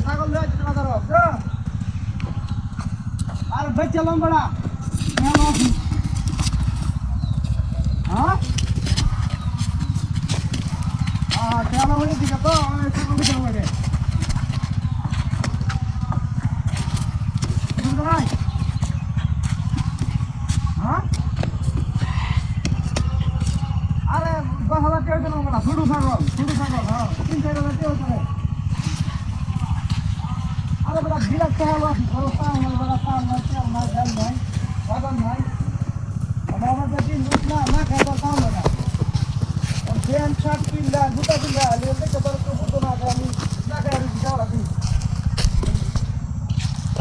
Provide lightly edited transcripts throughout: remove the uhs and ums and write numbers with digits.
ছাগল লয়ে যেতে বাজার আর বেচে লম্বড়া হ্যাঁ খেলা হয়ে দিকে তো ছাগল দিকে লাগে হ্যাঁ আরে 10,000 টাকা দেন আমরা ছোট ছাগল হ্যাঁ 3-4,000 টাকা করে আরে বড় বিরাট খেলা বড় পাওয়া বড় পাওয়া তেল নাই বাদাম নাই আমাদের দিন না খাবার পাওয়া না और फैन शर्ट पिल्ला जूता पिल्ला लेते के पर को तो ना আমি না খাই আর দিও রাখি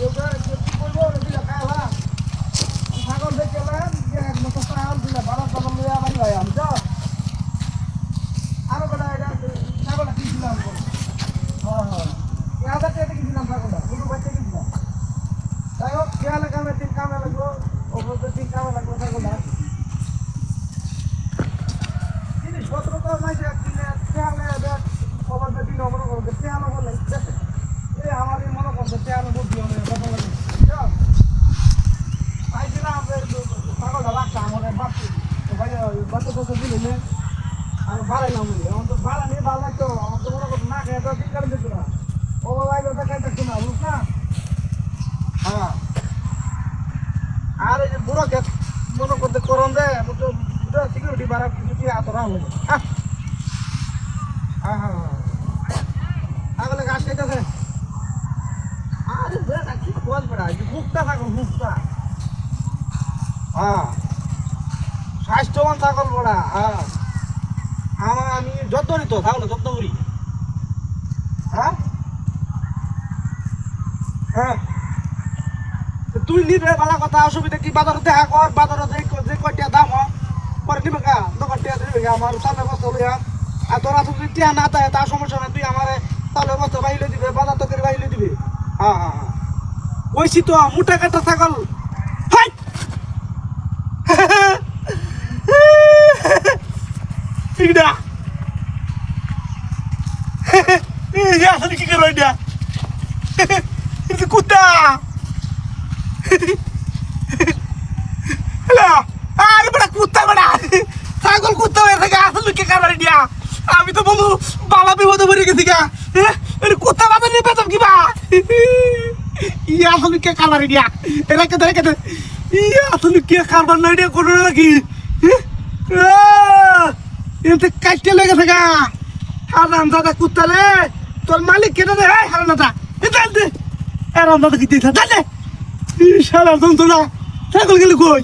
ওটা কি করব দিলা খাওয়া ছাগল দেখলাম যে মতো ছাগল দিলা বড় ছাগল লইয়া বাড়ি ভাই আমি তো আর বড় এটা ছাগল কি দিলাম হ্যাঁ ইয়াদা তে কি দিলাম ছাগলটা কোনো বাচ্চা কি দিলাম তাই হোক খেয়ালে কামে তিন কামে লাগলো ওপর তিন কামে লাগলো ছাগলটা কত তো নাই যে খেয়ালে দেখ ওপর দিন ওপর করে খেয়ালে বলে এই আমার এই মনে করতে খেয়ালে বুদ্ধি হবে কত লাগে ভাই দিলা আমাদের ছাগলটা রাখা আমাদের বাচ্চা তো ভাই বাচ্চা তো দিলে আর ভাড়া না বলি আমার তো ভাড়া নিয়ে ভালো লাগতো আমার তো মনে করতে না খেয়ে তো ঠিক করে দিত না ও ভাই ওটা খাইতে শোনা বুঝ না হ্যাঁ আর এই যে বুড়ো কে মনে করতে করন দে তো সিকিউরিটি বাড়া কিছু হাত রাখো হ্যাঁ হ্যাঁ হ্যাঁ আগলে গাছ কেটেছে আরে বেটা কি কোয়াল বড়া মুক্তা থাকো মুক্তা হ্যাঁ স্বাস্থ্যবান ছাগল বড়া হ্যাঁ আমি যত্ন তো থাকলে যত্ন করি হ্যাঁ হ্যাঁ তুই নিবে ভালো কথা অসুবিধা কি বাজারে দেখা কর বাজারে যে কয়টা দাম হয় পরে নিবে গা দোকান টিয়া দিবে গা আমার সামনে বস্তা লইয়া আর তোরা তো যদি টিয়া না দেয় তার সমস্যা নেই তুই আমার তাহলে বস্তা বাইলে দিবে বাজার তো করে বাইলে দিবে হ্যাঁ হ্যাঁ হ্যাঁ ওইসি তো মোটা কাটা ছাগল হাই ঠিকটা আসলে কি করো এটা এটা কুত্তা হ্যালো আরে বড় কুত্তা বড় ছাগল কুত্তা হয়ে থাকে আসলে কি কারণ এটা আমি তো বলু বালা বিপদে পড়ে গেছি গা আরে কুত্তা বাবা নিয়ে পেতাম কি বা ইয়া আসলে কি কারণ এটা এরা কে ধরে কে ইয়া আসলে কি কারণ না এটা কোন নাকি এতে কাটতে লেগে থাকা হারাম দাদা কুত্তা রে তোর মালিক কেটে দে হারাম দাদা এটা দে হারাম দাদা কি দিতে দে শালা দন্ত না ছাগল গেলে কই